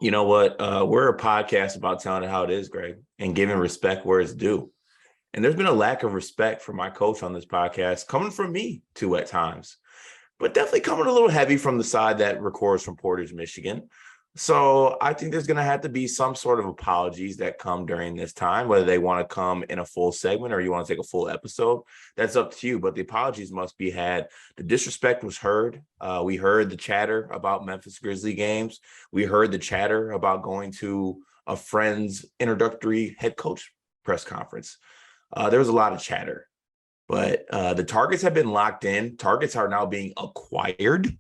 You know what? We're a podcast about telling it how it is, Greg, and giving respect where it's due. And there's been a lack of respect for my coach on this podcast, coming from me too at times, but definitely coming a little heavy from the side that records from Portage, Michigan. So I think there's going to have to be some sort of apologies that come during this time, whether they want to come in a full segment or you want to take a full episode. That's up to you. But the apologies must be had. The disrespect was heard. We heard the chatter about Memphis Grizzly games. We heard the chatter about going to a friend's introductory head coach press conference. There was a lot of chatter, but the targets have been locked in. Targets are now being acquired.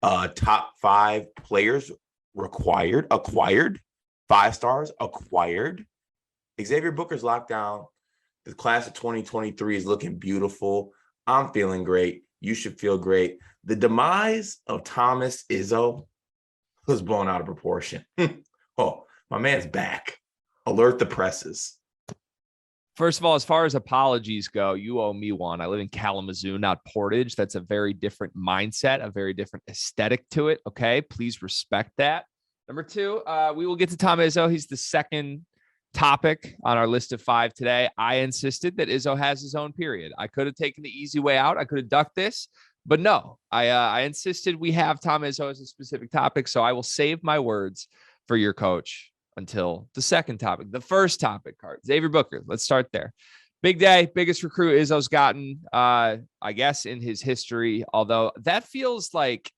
Top five players acquired, 5 stars acquired. Xavier Booker's locked down. The class of 2023 is looking beautiful. I'm feeling great. You should feel great. The demise of Thomas Izzo was blown out of proportion. Oh, my man's back. Alert the presses. First of all, as far as apologies go, you owe me one. I live in Kalamazoo, not Portage. That's a very different mindset, a very different aesthetic to it. Okay, please respect that. Number two, we will get to Tom Izzo. He's the second topic on our list of 5 today. I insisted that Izzo has his own period. I could have taken the easy way out. I could have ducked this, but no, I insisted we have Tom Izzo as a specific topic. So I will save my words for your coach until the second topic. The first topic, card Xavier Booker. Let's start there. Big day, biggest recruit Izzo's gotten, I guess, in his history. Although that feels like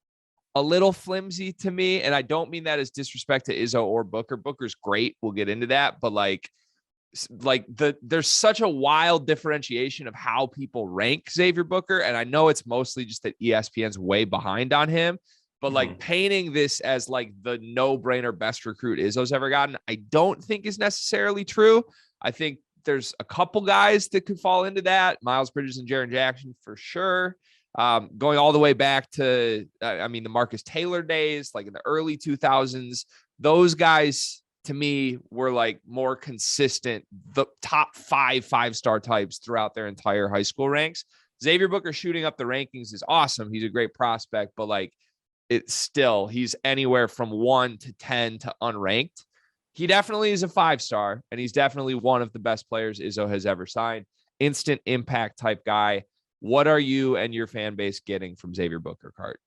a little flimsy to me, and I don't mean that as disrespect to Izzo or Booker. Booker's great. We'll get into that, but there's such a wild differentiation of how people rank Xavier Booker, and I know it's mostly just that ESPN's way behind on him. But painting this as like the no-brainer best recruit Izzo's ever gotten, I don't think is necessarily true. I think there's a couple guys that could fall into that. Miles Bridges and Jaren Jackson for sure. Going all the way back to, the Marcus Taylor days, like in the early 2000s, those guys to me were like more consistent, the top 5-star types throughout their entire high school ranks. Xavier Booker shooting up the rankings is awesome. He's a great prospect, but he's anywhere from 1 to 10 to unranked. He definitely is a 5-star, and he's definitely one of the best players Izzo has ever signed. Instant impact type guy. What are you and your fan base getting from Xavier Booker, Cart?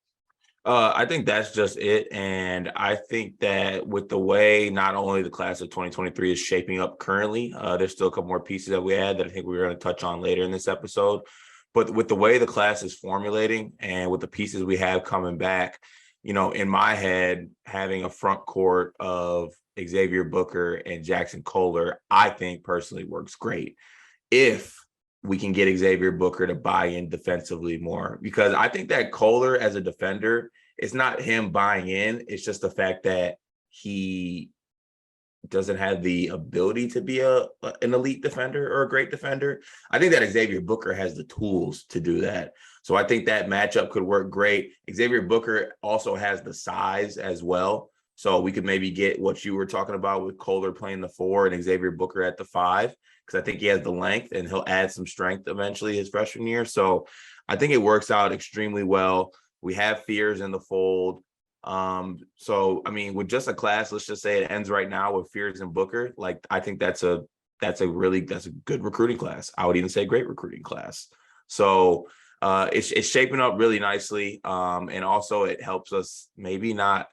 I think that's just it. And I think that with the way not only the class of 2023 is shaping up currently, there's still a couple more pieces that we had that I think we're going to touch on later in this episode. But with the way the class is formulating and with the pieces we have coming back, in my head, having a front court of Xavier Booker and Jackson Kohler, I think personally works great if we can get Xavier Booker to buy in defensively more. Because I think that Kohler as a defender, it's not him buying in. It's just the fact that he doesn't have the ability to be an elite defender or a great defender. I think that Xavier Booker has the tools to do that. So I think that matchup could work great. Xavier Booker also has the size as well. So we could maybe get what you were talking about with Kohler playing the 4 and Xavier Booker at the 5, because I think he has the length and he'll add some strength eventually his freshman year. So I think it works out extremely well. We have Fears in the fold. With just a class, let's just say it ends right now with Fears and Booker. I think that's a good recruiting class. I would even say great recruiting class. So it's shaping up really nicely. And also it helps us maybe not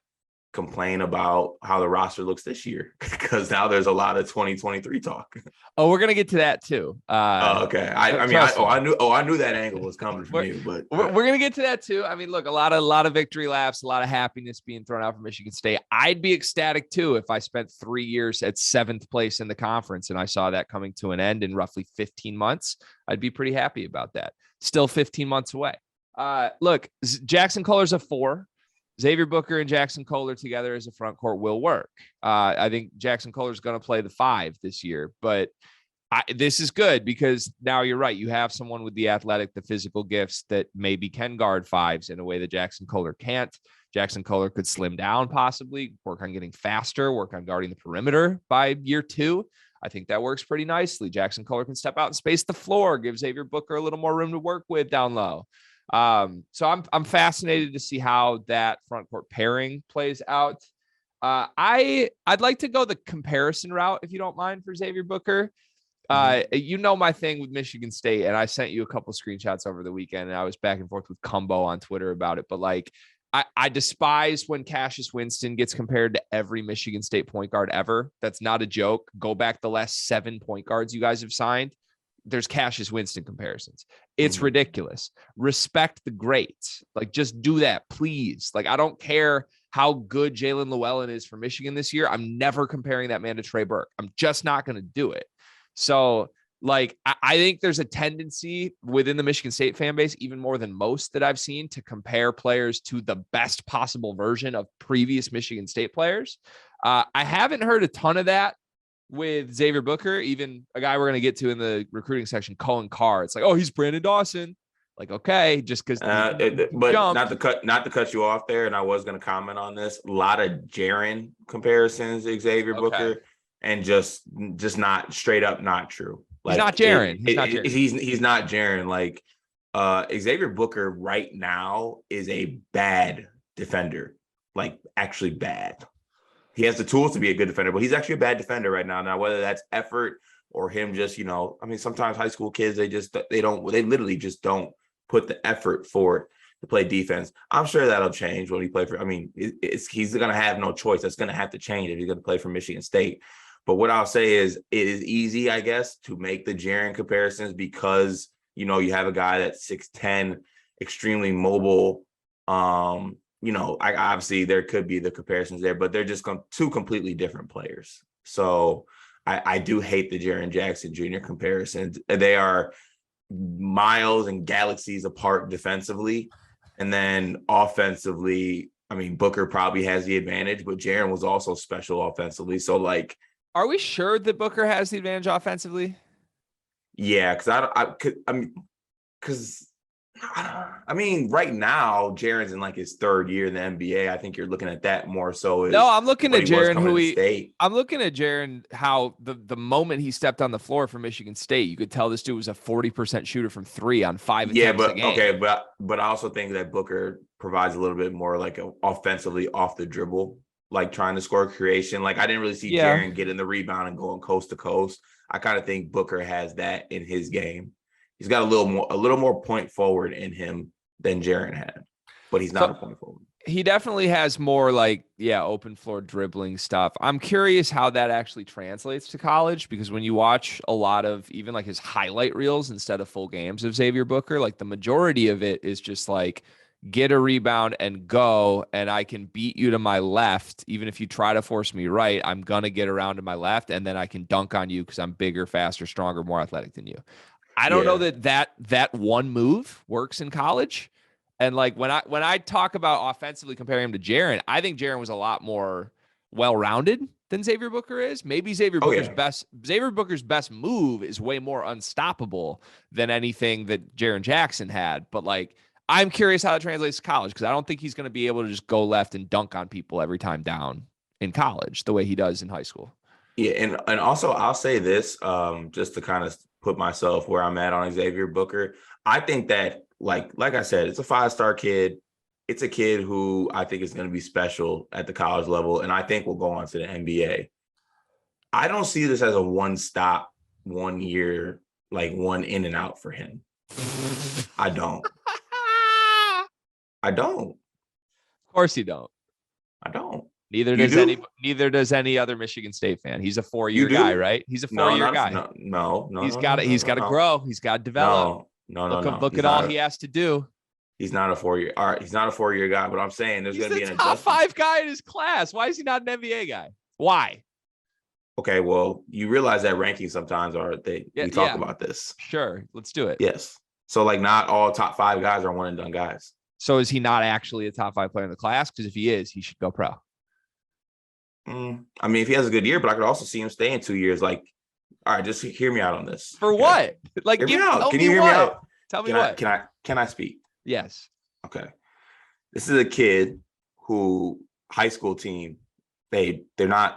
complain about how the roster looks this year, because now there's a lot of 2023 talk. Oh, we're gonna get to that too. Okay. I knew that angle was coming from you, but we're gonna get to that too. I mean, look, a lot of victory laps, a lot of happiness being thrown out for Michigan State. I'd be ecstatic too if I spent 3 years at 7th place in the conference and I saw that coming to an end in roughly 15 months. I'd be pretty happy about that. Still 15 months away. Look, Jackson Kohler's a 4. Xavier Booker and Jackson Kohler together as a front court will work. I think Jackson Kohler is going to play the 5 this year, but this is good because now you're right. You have someone with the athletic, the physical gifts that maybe can guard 5s in a way that Jackson Kohler can't. Jackson Kohler could slim down, possibly work on getting faster, work on guarding the perimeter by year 2. I think that works pretty nicely. Jackson Kohler can step out and space the floor, give Xavier Booker a little more room to work with down low. So I'm fascinated to see how that front court pairing plays out. I'd like to go the comparison route, if you don't mind, for Xavier Booker. You know my thing with Michigan State, and I sent you a couple screenshots over the weekend, and I was back and forth with Cumbo on Twitter about it. But like, I despise when Cassius Winston gets compared to every Michigan State point guard ever. That's not a joke. Go back the last 7 point guards you guys have signed. There's Cassius Winston comparisons. It's ridiculous. Respect the greats. Like, just do that, please. Like, I don't care how good Jalen Llewellyn is for Michigan this year. I'm never comparing that man to Trey Burke. I'm just not going to do it. So, like, I think there's a tendency within the Michigan State fan base, even more than most that I've seen, to compare players to the best possible version of previous Michigan State players. I haven't heard a ton of that with Xavier Booker, even a guy we're going to get to in the recruiting section, Cullen Carr. It's like, oh, he's Brandon Dawson. Like, okay, just because. But not to cut you off there, and I was going to comment on this. A lot of Jaren comparisons to Xavier Booker, and just not straight up not true. Like, he's not Jaren. He's not Jaren. Like, Xavier Booker right now is a bad defender. Like, actually bad. He has the tools to be a good defender, but he's actually a bad defender right now. Now, whether that's effort or him just, I mean, sometimes high school kids, they literally just don't put the effort forward to play defense. I'm sure that'll change when he plays for, I mean, he's going to have no choice. That's going to have to change if he's going to play for Michigan State. But what I'll say is it is easy, I guess, to make the Jaren comparisons because, you have a guy that's 6'10", extremely mobile. Obviously there could be the comparisons there, but they're just two completely different players. So I do hate the Jaren Jackson Jr. comparisons. They are miles and galaxies apart defensively. And then offensively, I mean, Booker probably has the advantage, but Jaren was also special offensively. So, like, are we sure that Booker has the advantage offensively? Yeah, right now, Jaren's in like his 3rd year in the NBA. I think you're looking at that more so. I'm looking at Jaren, I'm looking at Jaren, how the moment he stepped on the floor for Michigan State, you could tell this dude was a 40% shooter from 3 on 5 attempts a game. Okay, but I also think that Booker provides a little bit more like offensively off the dribble, like trying to score creation. Like, I didn't really see Jaren getting the rebound and going coast to coast. I kind of think Booker has that in his game. He's got a little more point forward in him than Jaren had, but he's not a point forward. He definitely has more open floor dribbling stuff. I'm curious how that actually translates to college, because when you watch a lot of even like his highlight reels instead of full games of Xavier Booker, like the majority of it is just like, get a rebound and go, and I can beat you to my left. Even if you try to force me right, I'm going to get around to my left, and then I can dunk on you because I'm bigger, faster, stronger, more athletic than you. I don't know that one move works in college. And like when I talk about offensively comparing him to Jaren, I think Jaren was a lot more well-rounded than Xavier Booker is. Maybe Xavier Booker's best move is way more unstoppable than anything that Jaren Jackson had. But like, I'm curious how that translates to college, because I don't think he's going to be able to just go left and dunk on people every time down in college the way he does in high school. Yeah, and also I'll say this, just to kind of put myself where I'm at on Xavier Booker. I think that, like I said, it's a 5-star kid. It's a kid who I think is going to be special at the college level, and I think will go on to the NBA. I don't see this as a one-stop, 1 year, like one in and out for him. I don't. Of course you don't. I don't. Neither does any other Michigan State fan. He's a 4-year guy, right? He's a 4-year guy. No. He's got to grow. He's got to develop. Look at all he has to do. He's not a 4-year. All right, he's not a 4-year guy, but I'm saying there's going to be an top 5 guy in his class. Why is he not an NBA guy? Why? Okay, well, you realize that rankings sometimes we talk about this. Sure, let's do it. Yes. So like, not all top 5 guys are one and done guys. So is he not actually a top 5 player in the class? Because if he is, he should go pro. I mean, if he has a good year, but I could also see him stay in 2 years. Like, all right, just hear me out on this. For what? Like, hear me out. Can you hear me out? Tell me what. Can I speak? Yes. Okay. This is a kid who high school team, they're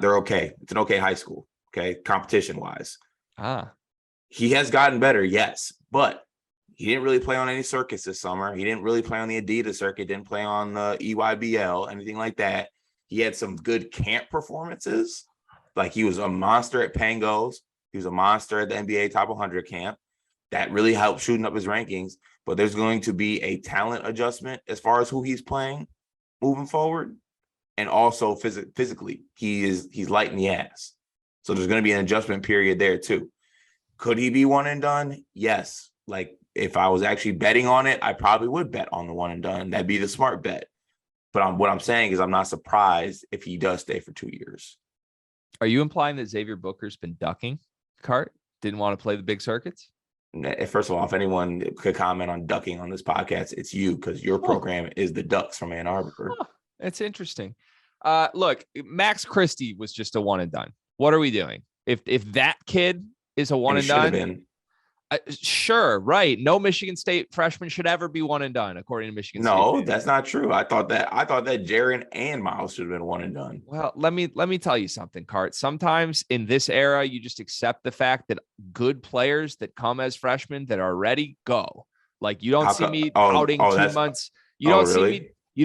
okay. It's an okay high school. Okay. Competition wise. He has gotten better. Yes. But he didn't really play on any circuits this summer. He didn't really play on the Adidas circuit, didn't play on the EYBL, anything like that. He had some good camp performances. Like he was a monster at Pangos. He was a monster at the NBA Top 100 camp. That really helped shooting up his rankings. But there's going to be a talent adjustment as far as who he's playing moving forward. And also physically, he's light in the ass. So there's going to be an adjustment period there too. Could he be one and done? Yes. Like if I was actually betting on it, I probably would bet on the one and done. That'd be the smart bet. But what I'm saying is I'm not surprised if he does stay for 2 years. Are you implying that Xavier Booker's been ducking Cart? Didn't want to play the big circuits? First of all, if anyone could comment on ducking on this podcast, it's you, because your program is the Ducks from Ann Arbor. That's interesting. Look, Max Christie was just a one and done. What are we doing? If that kid is a one and done, sure, right? No Michigan State freshman should ever be one and done, according to Michigan State. No, that's not true. I thought that Jaren and Miles should have been one and done. Well, let me tell you something, Cart. Sometimes in this era, you just accept the fact that good players that come as freshmen that are ready go. Like you don't see me pouting 2 months. You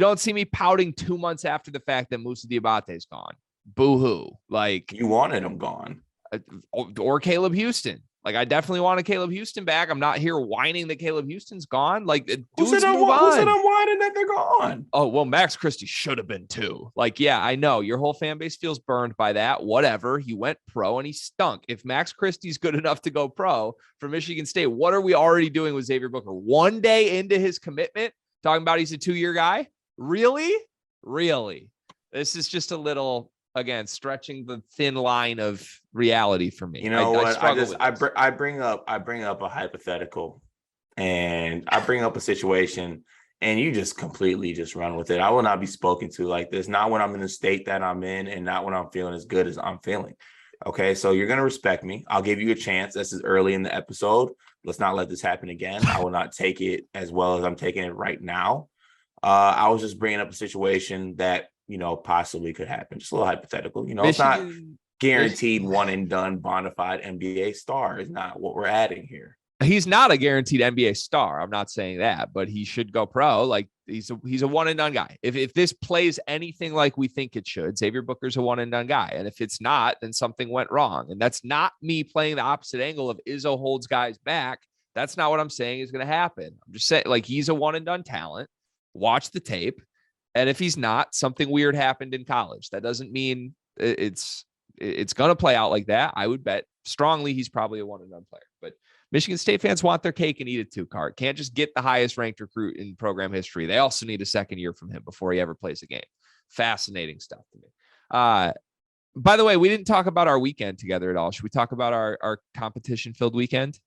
don't see me pouting 2 months after the fact that Musa Diabate is gone. Boo-hoo. Like you wanted him gone. Or Caleb Houston. Like I definitely wanted Caleb Houston back. I'm not here whining that Caleb Houston's gone. Like dudes move on. Who said I'm whining that they're gone? Oh, well, Max Christie should have been too. Like, yeah, I know your whole fan base feels burned by that. Whatever. He went pro and he stunk. If Max Christie's good enough to go pro for Michigan State, what are we already doing with Xavier Booker? 1 day into his commitment, talking about he's a 2-year guy? Really? This is just a little, again, stretching the thin line of reality for me. You know what? I bring up a hypothetical, and I bring up a situation, and you just completely just run with it. I will not be spoken to like this. Not when I'm in the state that I'm in, and not when I'm feeling as good as I'm feeling. Okay, so you're gonna respect me. I'll give you a chance. This is early in the episode. Let's not let this happen again. I will not take it as well as I'm taking it right now. I was just bringing up a situation that, possibly could happen. Just a little hypothetical. It's not guaranteed one and done bona fide NBA star is not what we're adding here. He's not a guaranteed NBA star. I'm not saying that, but he should go pro. Like he's a one and done guy. If this plays anything like we think it should, Xavier Booker's a one and done guy. And if it's not, then something went wrong. And that's not me playing the opposite angle of Izzo holds guys back. That's not what I'm saying is going to happen. I'm just saying like he's a one and done talent. Watch the tape. And if he's not, something weird happened in college. That doesn't mean it's going to play out like that. I would bet strongly he's probably a one and done player. But Michigan State fans want their cake and eat it too, Cart. Can't just get the highest ranked recruit in program history. They also need a second year from him before he ever plays a game. Fascinating stuff to me. By the way, we didn't talk about our weekend together at all. Should we talk about our competition-filled weekend?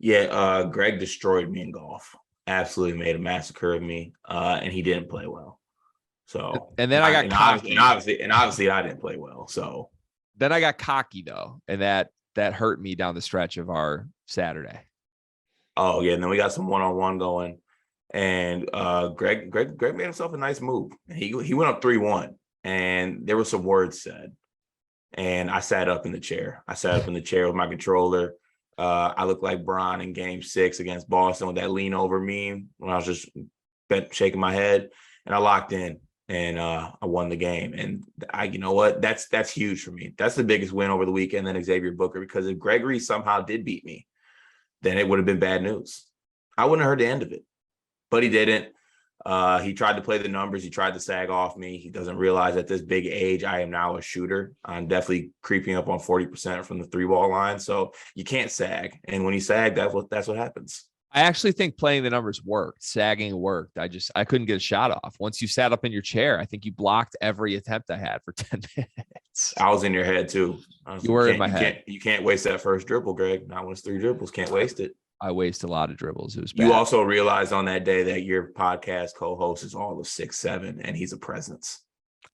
Yeah, Greg destroyed me in golf. Absolutely made a massacre of me, and he didn't play well. So, and then I got cocky, and obviously I didn't play well. So then I got cocky though, and that hurt me down the stretch of our Saturday. Oh yeah, and then we got some one-on-one going, and Greg made himself a nice move. He went up 3-1, and there were some words said, and I sat up in the chair. With my controller. I looked like Bron in Game 6 against Boston with that lean over meme when I was just shaking my head, and I locked in, and I won the game. And you know what? That's huge for me. That's the biggest win over the weekend than Xavier Booker, because if Gregory somehow did beat me, then it would have been bad news. I wouldn't have heard the end of it, but he didn't. He tried to play the numbers. He tried to sag off me. He doesn't realize at this big age, I am now a shooter. I'm definitely creeping up on 40% from the 3-ball line. So you can't sag. And when you sag, that's what happens. I actually think playing the numbers worked. Sagging worked. I couldn't get a shot off. Once you sat up in your chair, I think you blocked every attempt I had for 10 minutes. I was in your head too. You were in my head. You can't waste that first dribble, Greg. Not when it's 3 dribbles. Can't waste it. I waste a lot of dribbles. It was bad. You also realized on that day that your podcast co-host is all of 6'7", and he's a presence.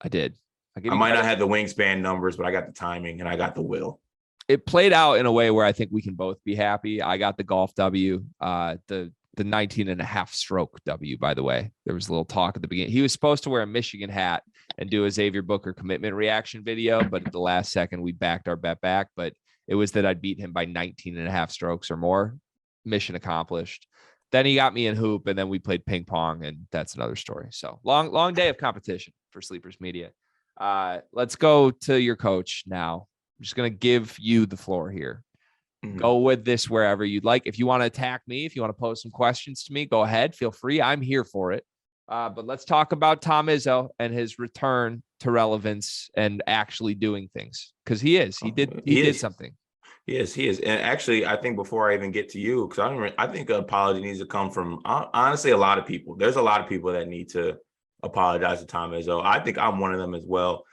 I did. I might not have the wingspan numbers, but I got the timing and I got the will. It played out in a way where I think we can both be happy. I got the golf W, the 19 and a half stroke W, by the way. There was a little talk at the beginning. He was supposed to wear a Michigan hat and do a Xavier Booker commitment reaction video, but at the last second, we backed our bet back. But it was that I'd beat him by 19 and a half strokes or more. Mission accomplished. Then he got me in hoop, and then we played ping pong, and that's another story. So long day of competition for Sleepers Media. Let's go to your coach now. I'm just going to give you the floor here. Mhm. Go with this wherever you'd like. If you want to attack me, if you want to pose some questions to me, go ahead. Feel free. I'm here for it. But let's talk about Tom Izzo and his return to relevance and actually doing things, because he is. He did something. He is. And actually, I think before I even get to you, because I think an apology needs to come from honestly a lot of people. There's a lot of people that need to apologize to Tom Izzo. I think I'm one of them as well.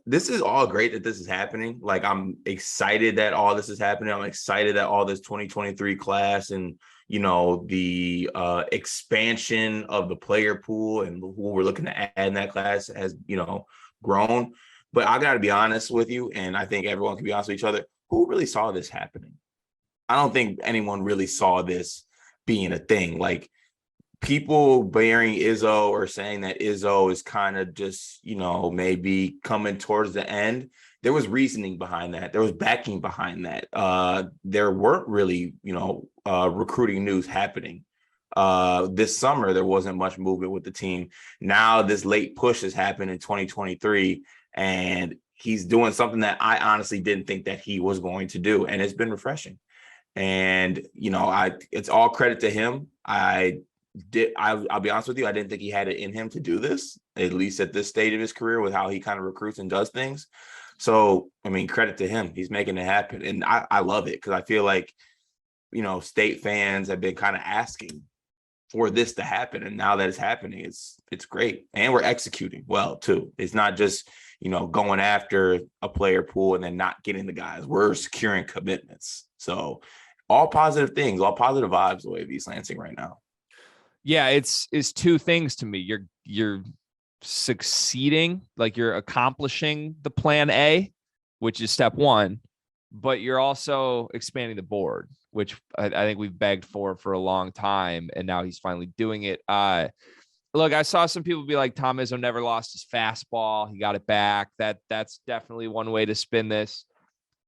This is all great that this is happening. Like, I'm excited that all this is happening. I'm excited that all this 2023 class and, you know, the expansion of the player pool and who we're looking to add in that class has, you know, grown. But I got to be honest with you, and I think everyone can be honest with each other. Who really saw this happening? I don't think anyone really saw this being a thing. Like, people bearing Izzo or saying that Izzo is kind of just, you know, maybe coming towards the end. There was reasoning behind that. There was backing behind that. There weren't really, you know, recruiting news happening. This summer, there wasn't much movement with the team. Now this late push has happened in 2023, and he's doing something that I honestly didn't think that he was going to do. And it's been refreshing. And, you know, it's all credit to him. I'll be honest with you, I didn't think he had it in him to do this, at least at this stage of his career, with how he kind of recruits and does things. So, I mean, credit to him. He's making it happen. And I love it, because I feel like, you know, State fans have been kind of asking for this to happen. And now that it's happening, it's great. And we're executing well, too. It's not just, you know, going after a player pool and then not getting the guys. We're securing commitments. So all positive things, all positive vibes the way of East Lansing right now. Yeah, it's two things to me. You're succeeding, like you're accomplishing the plan A, which is step one, but you're also expanding the board, which I think we've begged for a long time, and now he's finally doing it. Look, I saw some people be like, Tom Izzo never lost his fastball. He got it back. That's definitely one way to spin this.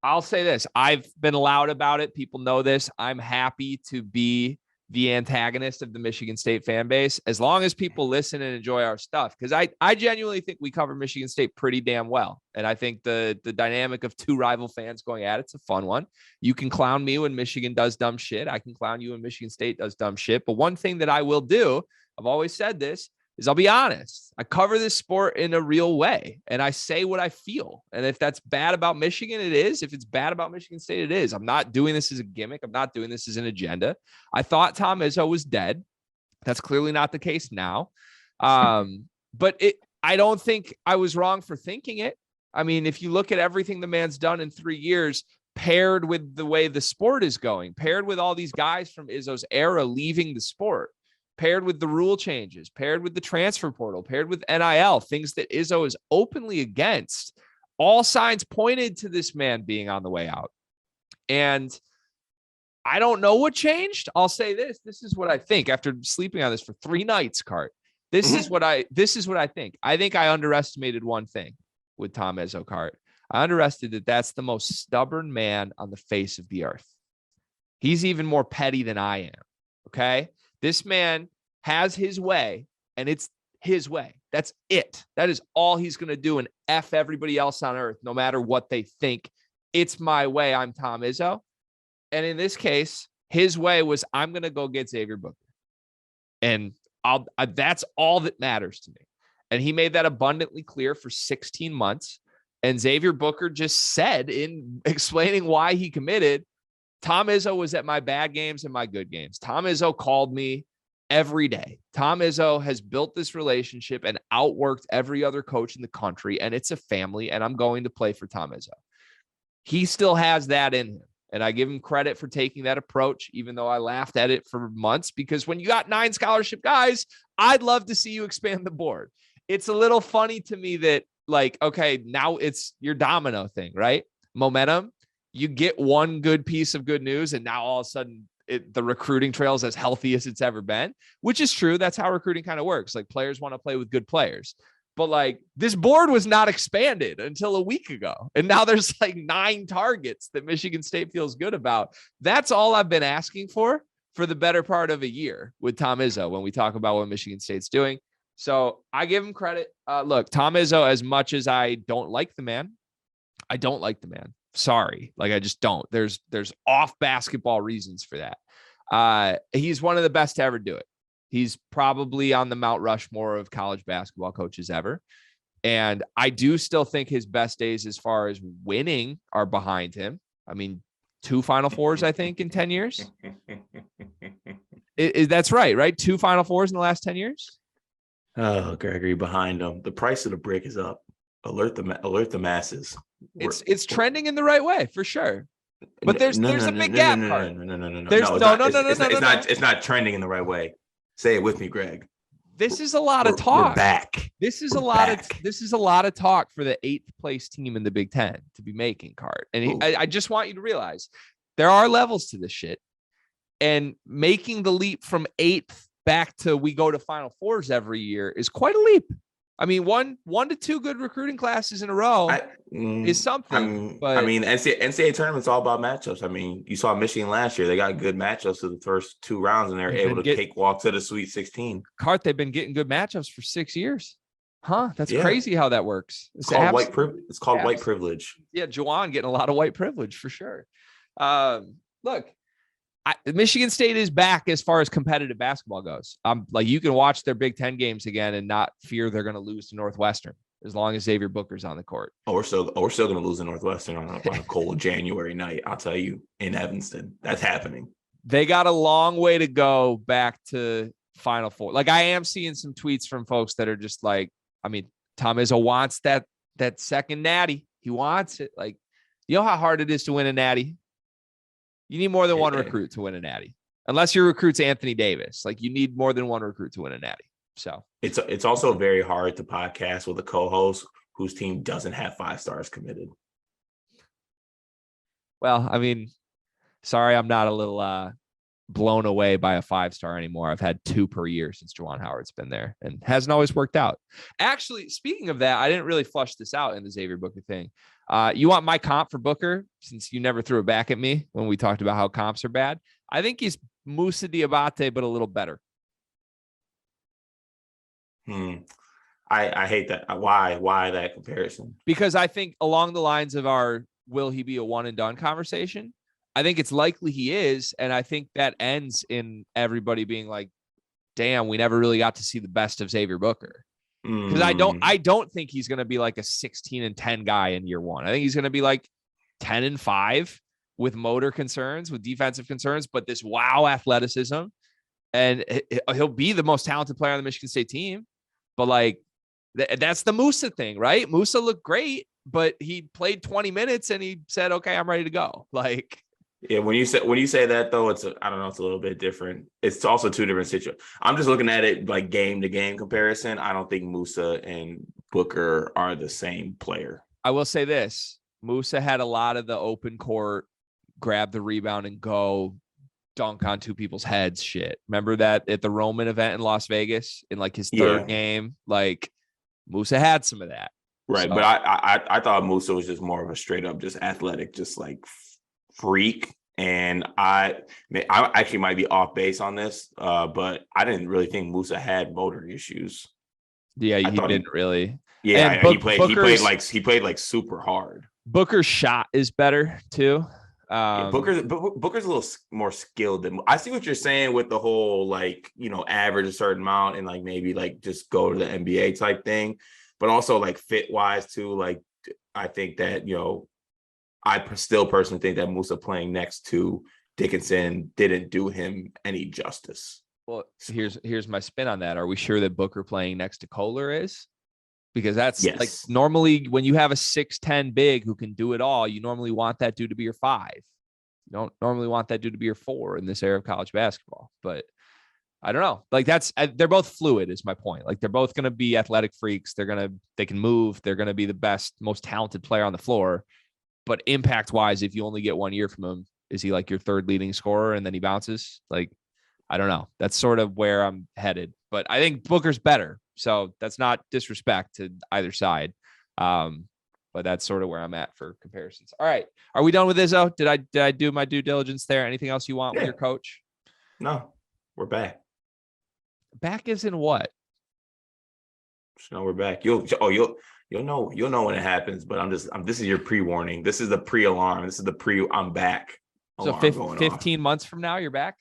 I'll say this. I've been loud about it. People know this. I'm happy to be the antagonist of the Michigan State fan base, as long as people listen and enjoy our stuff. Because I genuinely think we cover Michigan State pretty damn well. And I think the dynamic of two rival fans going at it's a fun one. You can clown me when Michigan does dumb shit. I can clown you when Michigan State does dumb shit. But one thing that I will do, I've always said this, is I'll be honest. I cover this sport in a real way, and I say what I feel. And if that's bad about Michigan, it is. If it's bad about Michigan State, it is. I'm not doing this as a gimmick. I'm not doing this as an agenda. I thought Tom Izzo was dead. That's clearly not the case now. But I don't think I was wrong for thinking it. I mean, if you look at everything the man's done in 3 years, paired with the way the sport is going, paired with all these guys from Izzo's era leaving the sport, paired with the rule changes, paired with the transfer portal, paired with NIL, things that Izzo is openly against, all signs pointed to this man being on the way out. And I don't know what changed. I'll say this. This is what I think after sleeping on this for 3 nights, Cart. This is what I think. I think I underestimated one thing with Tom Izzo, Cart. I underestimated that's the most stubborn man on the face of the earth. He's even more petty than I am. Okay. This man has his way, and it's his way. That's it. That is all he's going to do, and F everybody else on earth, no matter what they think. It's my way. I'm Tom Izzo. And in this case, his way was, I'm going to go get Xavier Booker. And that's all that matters to me. And he made that abundantly clear for 16 months. And Xavier Booker just said, in explaining why he committed, Tom Izzo was at my bad games and my good games. Tom Izzo called me every day. Tom Izzo has built this relationship and outworked every other coach in the country, and it's a family, and I'm going to play for Tom Izzo. He still has that in him, and I give him credit for taking that approach, even though I laughed at it for months, because when you got 9 scholarship guys, I'd love to see you expand the board. It's a little funny to me that, like, okay, now it's your domino thing, right? Momentum. You get one good piece of good news, and now all of a sudden the recruiting trail is as healthy as it's ever been, which is true. That's how recruiting kind of works. Like, players want to play with good players. But like, this board was not expanded until a week ago. And now there's like 9 targets that Michigan State feels good about. That's all I've been asking for the better part of a year with Tom Izzo when we talk about what Michigan State's doing. So I give him credit. Look, Tom Izzo, as much as I don't like the man, Sorry. Like, I just don't. There's off basketball reasons for that. He's one of the best to ever do it. He's probably on the Mount Rushmore of college basketball coaches ever. And I do still think his best days as far as winning are behind him. I mean, 2 Final Fours, I think, in 10 years. That's right? 2 Final Fours in the last 10 years? Oh, Gregory, behind him. The price of the brick is up. Alert the masses. It's trending in the right way, for sure. But there's a big gap. It's not trending in the right way. Say it with me, Greg. This is a lot of talk. We're back. This is a lot of talk for the 8th place team in the Big Ten to be making, Cart. And I just want you to realize there are levels to this shit. And making the leap from 8th back to we go to Final Fours every year is quite a leap. I mean, one to 2 good recruiting classes in a row is something. But NCAA tournament's all about matchups. I mean, you saw Michigan last year; they got good matchups to the first 2 rounds, and they're able to cakewalk to the Sweet 16. Cart, they've been getting good matchups for 6 years. Huh? That's crazy how that works. It's called white privilege. It's called white privilege. Yeah, Juwan getting a lot of white privilege for sure. Look. Michigan State is back as far as competitive basketball goes. Like, you can watch their Big Ten games again and not fear they're going to lose to Northwestern as long as Xavier Booker's on the court. We're still going to lose to Northwestern on a cold January night. I'll tell you, in Evanston, that's happening. They got a long way to go back to Final Four. Like, I am seeing some tweets from folks that are just like, I mean, Tom Izzo wants that second natty. He wants it. Like, you know how hard it is to win a natty? You need more than one recruit to win a natty, unless your recruit's Anthony Davis. Like, you need more than one recruit to win a natty. So it's also very hard to podcast with a co-host whose team doesn't have 5 stars committed. Well, I mean, sorry, I'm not a little blown away by a 5-star anymore. I've had 2 per year since Juwan Howard's been there, and hasn't always worked out. Actually, speaking of that, I didn't really flush this out in the Xavier Booker thing. You want my comp for Booker, since you never threw it back at me when we talked about how comps are bad? I think he's Moussa Diabate, but a little better. I hate that. Why that comparison? Because I think along the lines of our will he be a one and done conversation, I think it's likely he is. And I think that ends in everybody being like, damn, we never really got to see the best of Xavier Booker. Because I don't think he's going to be like a 16-10 guy in year 1. I think he's going to be like 10-5 with motor concerns, with defensive concerns, but this wow athleticism, and he'll be the most talented player on the Michigan State team. But like, that's the Moussa thing, right? Moussa looked great, but he played 20 minutes and he said, okay, I'm ready to go. Like, yeah, when you say that though, I don't know, it's a little bit different. It's also 2 different situations. I'm just looking at it like game to game comparison. I don't think Moussa and Booker are the same player. I will say this: Moussa had a lot of the open court, grab the rebound and go dunk on 2 people's heads shit. Remember that at the Roman event in Las Vegas in like his 3rd game? Like, Moussa had some of that. Right. So, but I thought Moussa was just more of a straight up just athletic, just like freak. And I actually might be off base on this, but I didn't really think Moussa had motor issues. Yeah, he didn't really. Yeah, he played like super hard. Booker's shot is better too. Booker's a little more skilled than I see what you're saying with the whole like, average a certain amount and like maybe like just go to the NBA type thing, but also like fit wise too. Like, I think that, I still personally think that Moussa playing next to Dickinson didn't do him any justice. Well, here's my spin on that. Are we sure that Booker playing next to Kohler is? Because that's like normally when you have a 6'10" big who can do it all, you normally want that dude to be your 5. You don't normally want that dude to be your 4 in this era of college basketball. But I don't know. Like, they're both fluid is my point. Like, they're both going to be athletic freaks. They can move. They're going to be the best, most talented player on the floor. But impact wise, if you only get 1 year from him, is he like your 3rd leading scorer and then he bounces? Like, I don't know. That's sort of where I'm headed. But I think Booker's better. So that's not disrespect to either side. But that's sort of where I'm at for comparisons. All right. Are we done with Izzo? Did I do my due diligence there? Anything else you want with your coach? No, we're back. Back is in what? No, we're back. You'll know when it happens, but this is your pre-warning. This is the pre-alarm. This is the I'm back So alarm going 15 off. months from now, you're back?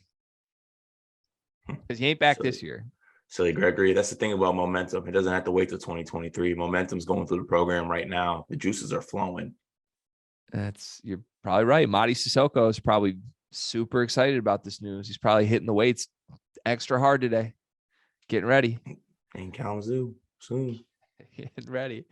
Because you ain't back this year. Silly Gregory. That's the thing about momentum. It doesn't have to wait till 2023. Momentum's going through the program right now. The juices are flowing. You're probably right. Madi Sissoko is probably super excited about this news. He's probably hitting the weights extra hard today. Getting ready. In Kalamazoo soon. Getting ready.